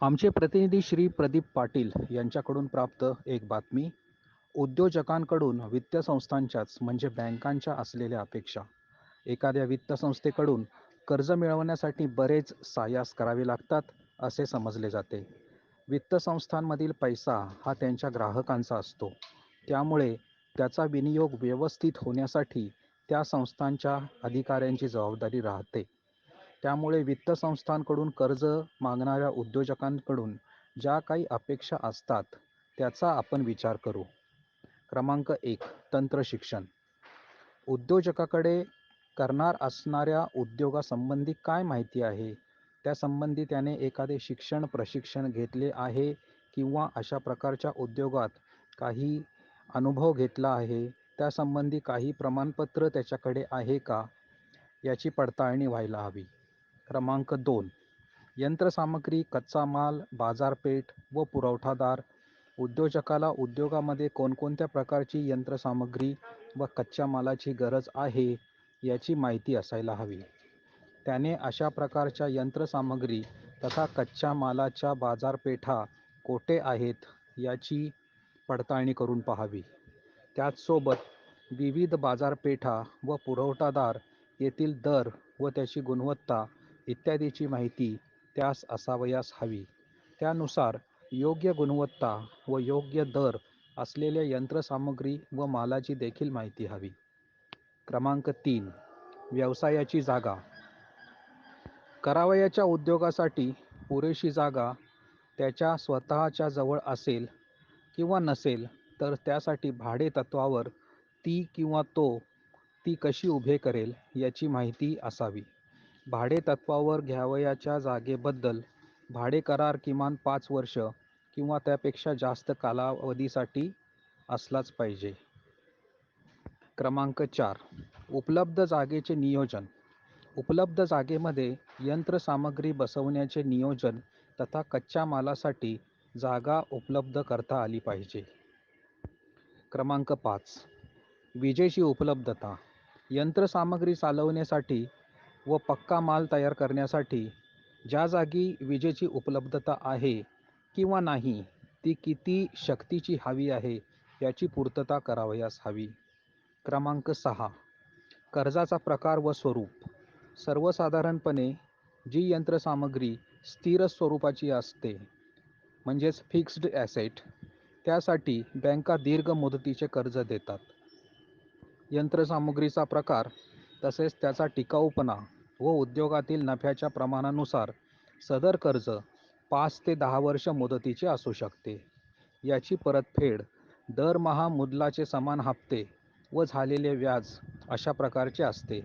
आमचे प्रतिनिधी श्री प्रदीप पाटील यांच्याकडून प्राप्त एक बातमी. उद्योजकांकडून वित्त संस्थांच्याच म्हणजे बँकांच्या असलेल्या अपेक्षा. एखाद्या वित्त संस्थेकडून कर्ज मिळवण्यासाठी बरेच सायास करावे लागतात असे समजले जाते. वित्त संस्थांमधील पैसा हा त्यांच्या ग्राहकांचा असतो. त्यामुळे त्याचा विनियोग व्यवस्थित होण्यासाठी त्या संस्थांच्या अधिकाऱ्यांची जबाबदारी राहते. त्यामुळे वित्त संस्थांकडून कर्ज मागणाऱ्या उद्योजकांकडून ज्या काही अपेक्षा असतात त्याचा आपण विचार करू. क्रमांक 1. तंत्रशिक्षण. उद्योजकाकडे करणार असणाऱ्या उद्योगासंबंधी काय माहिती आहे, त्यासंबंधी त्याने एखादे शिक्षण प्रशिक्षण घेतले आहे किंवा अशा प्रकारच्या उद्योगात काही अनुभव घेतला आहे, त्यासंबंधी काही प्रमाणपत्र त्याच्याकडे आहे का, याची पडताळणी व्हायला हवी. क्रमांक 2. यंत्रसामग्री, कच्चा माल, बाजारपेठ व पुरवठादार. उद्योजकाला उद्योगामध्ये कोणकोणत्या प्रकारची यंत्रसामग्री व कच्च्या मालाची गरज आहे याची माहिती असायला हवी. त्याने अशा प्रकारच्या यंत्रसामग्री तथा कच्च्या मालाच्या बाजारपेठा कोठे आहेत याची पडताळणी करून पाहावी. त्याचसोबत विविध बाजारपेठा व पुरवठादार येथील दर व त्याची गुणवत्ता इत्यादीची माहिती त्यास असावयास हवी. त्यानुसार योग्य गुणवत्ता व योग्य दर असलेल्या यंत्रसामग्री व मालाची देखील माहिती हवी. क्रमांक 3. व्यवसायाची जागा. करावयाच्या उद्योगासाठी पुरेशी जागा त्याच्या स्वतःच्या जवळ असेल किंवा नसेल तर त्यासाठी भाडे तत्त्वावर ती किंवा तो ती कशी उभे करेल याची माहिती असावी. भाडे तत्त्वावर घ्यावयाच्या जागेबद्दल भाडे करार किमान 5 वर्ष किंवा त्यापेक्षा जास्त कालावधीसाठी असलाच पाहिजे. क्रमांक 4. उपलब्ध जागेचे नियोजन. उपलब्ध जागेमध्ये यंत्रसामग्री बसवण्याचे नियोजन तथा कच्च्या मालासाठी जागा उपलब्ध करता आली पाहिजे. क्रमांक 5. विजेची उपलब्धता. यंत्रसामग्री चालवण्यासाठी व पक्का माल तयार करण्यासाठी ज्या जागी विजेची उपलब्धता आहे किंवा नाही, ती किती शक्तीची हवी आहे याची पूर्तता करावयास हवी. क्रमांक 6. कर्जाचा प्रकार व स्वरूप. सर्वसाधारणपणे जी यंत्रसामग्री स्थिर स्वरूपाची असते म्हणजेच फिक्स्ड ॲसेट, त्यासाठी बँका दीर्घ मुदतीचे कर्ज देतात. यंत्रसामुग्रीचा प्रकार तसेच त्याचा टिकाऊपणा व उद्योगातील नफ्याच्या प्रमाणानुसार सदर कर्ज 5 ते 10 वर्ष मुदतीचे असू शकते. याची परतफेड दरमहा मुद्दलाचे समान हप्ते व झालेले व्याज अशा प्रकारचे असते.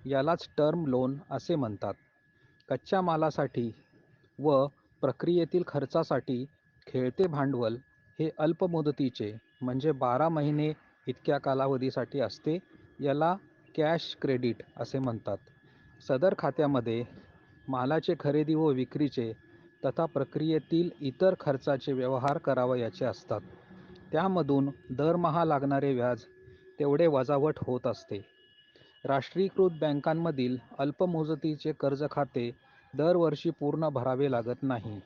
यालाच टर्म लोन असे म्हणतात. कच्च्या मालासाठी व प्रक्रियेतील खर्चासाठी खेळते भांडवल हे अल्प मुदतीचे म्हणजे 12 महिने इतक्या कालावधीसाठी असते. याला कॅश क्रेडिट असे म्हणतात. सदर खात्यामध्ये मालाचे खरेदी व विक्रीचे तथा प्रक्रियेतील इतर खर्चाचे व्यवहार करावयाचे असतात. त्यामधून दरमहा लागणारे व्याज तेवढे वजावट होत असते. राष्ट्रीयकृत बँकांमधील अल्पमुदतीचे कर्ज खाते दरवर्षी पूर्ण भरावे लागत नाही,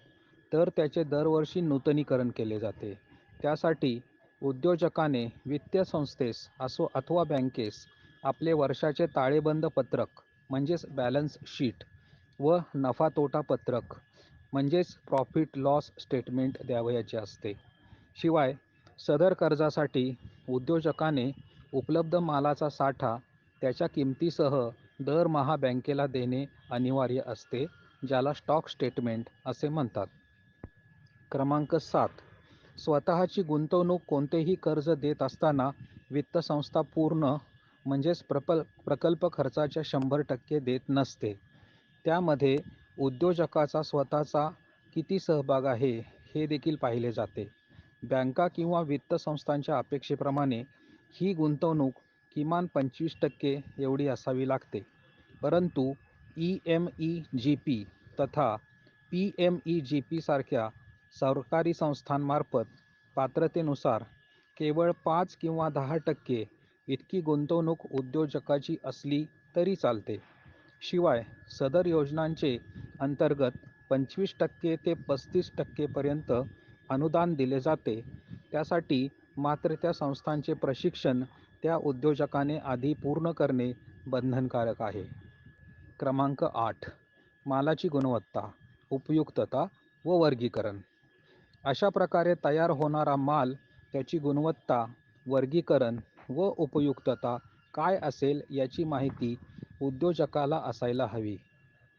तर त्याचे दरवर्षी नूतनीकरण केले जाते. त्यासाठी उद्योजकाने वित्तीय संस्थेस असो अथवा बँकेस आपले वर्षाचे ताळेबंद पत्रक म्हणजेच बॅलन्स शीट व नफा तोटा पत्रक म्हणजेच प्रॉफिट लॉस स्टेटमेंट द्यावयाचे असते. शिवाय सदर कर्जासाठी उद्योजकाने उपलब्ध मालाचा साठा त्याच्या किमतीसह दरमहा बँकेला देणे अनिवार्य असते, ज्याला स्टॉक स्टेटमेंट असे म्हणतात. क्रमांक 7. स्वतःची गुंतवणूक. कोणतेही कर्ज देत असताना वित्त संस्था पूर्ण म्हणजेच प्रकल्प खर्चाच्या 100% देत नसते. त्यामध्ये उद्योजकाचा स्वतःचा किती सहभाग आहे हे देखील पाहिले जाते. बँका किंवा वित्त संस्थांच्या अपेक्षेप्रमाणे ही गुंतवणूक किमान 25% एवढी असावी लागते. परंतु EMEGP तथा PMEGP सारख्या सरकारी संस्थांमार्फत पात्रतेनुसार केवळ 5 किंवा 10% इतकी गुंतवणूक उद्योजकाची असली तरी चालते. शिवाय सदर योजनांचे अंतर्गत 25% ते 35% पर्यंत अनुदान दिले जाते. त्यासाठी मात्र त्या संस्थांचे प्रशिक्षण त्या उद्योजकाने आधी पूर्ण करणे बंधनकारक आहे. क्रमांक 8. मालाची गुणवत्ता, उपयुक्तता व वर्गीकरण. अशा प्रकारे तयार होणारा माल, त्याची गुणवत्ता, वर्गीकरण व उपयुक्तता काय असेल याची माहिती उद्योजकाला असायला हवी.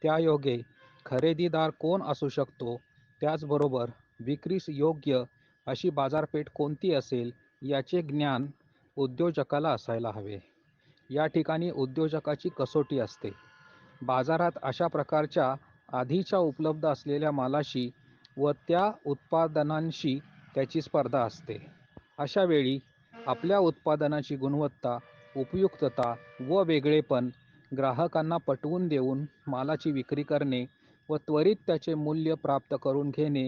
त्यायोगे खरेदीदार कोण असू शकतो, त्याचबरोबर विक्रीस योग्य अशी बाजारपेठ कोणती असेल याचे ज्ञान उद्योजकाला असायला हवे. या ठिकाणी उद्योजकाची कसोटी असते. बाजारात अशा प्रकारच्या आधीच्या उपलब्ध असलेल्या मालाशी व त्या उत्पादनांशी त्याची स्पर्धा असते. अशा वेळी आपल्या उत्पादनाची गुणवत्ता, उपयुक्तता व वेगळेपण ग्राहकांना पटवून देऊन मालाची विक्री करणे व त्वरित त्याचे मूल्य प्राप्त करून घेणे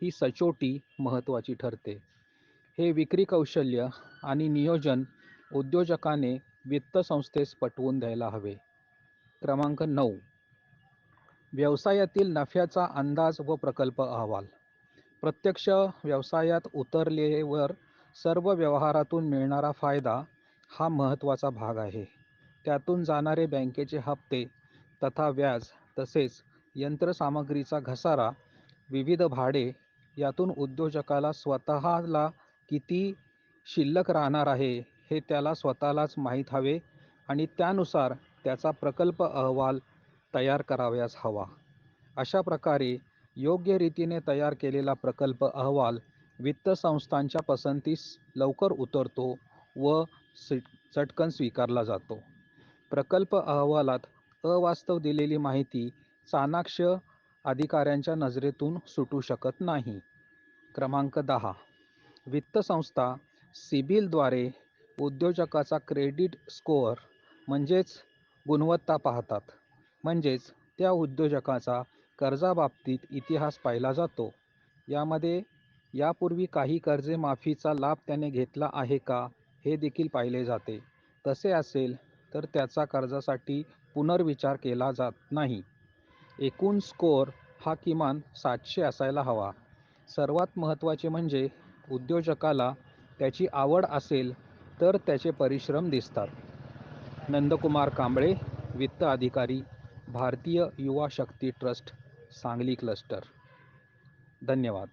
ही सचोटी महत्त्वाची ठरते. हे विक्री कौशल्य आणि नियोजन उद्योजकाने वित्त संस्थेस पटवून द्यायला हवे. क्रमांक 9. व्यवसायातील नफ्याचा अंदाज व प्रकल्प अहवाल. प्रत्यक्ष व्यवसायात उतरल्यावर सर्व व्यवहारातून मिळणारा फायदा हा महत्त्वाचा भाग आहे. त्यातून जाणारे बँकेचे हप्ते तथा व्याज, तसेच यंत्रसामग्रीचा घसारा, विविध भाडे, यातून उद्योजकाला स्वतःला किती शिल्लक राहणार आहे हे त्याला स्वतःलाच माहीत हवे आणि त्यानुसार त्याचा प्रकल्प अहवाल तयार करावयास हवा. अशा प्रकारे योग्य रीतीने तयार केलेला प्रकल्प अहवाल वित्त संस्थांच्या पसंतीस लवकर उतरतो व चटकन स्वीकारला जातो. प्रकल्प अहवालात अवास्तव दिलेली माहिती चाणाक्ष अधिकाऱ्यांच्या नजरेतून सुटू शकत नाही. क्रमांक 10. वित्त संस्था सिबिलद्वारे उद्योजकाचा क्रेडिट स्कोअर म्हणजेच गुणवत्ता पाहतात. म्हणजेच त्या उद्योजकाचा कर्जाबाबतीत इतिहास पाहिला जातो. यामध्ये यापूर्वी काही कर्जे माफीचा लाभ त्याने घेतला आहे का हे देखील पाहिले जाते. तसे असेल तर त्याचा कर्जासाठी पुनर्विचार केला जात नाही. एकूण स्कोअर हा किमान 700 असायला हवा. सर्वात महत्त्वाचे म्हणजे उद्योजकाला त्याची आवड असेल तर त्याचे परिश्रम दिसतात. नंदकुमार कांबळे, वित्त अधिकारी, भारतीय युवा शक्ती ट्रस्ट, सांगली क्लस्टर. धन्यवाद.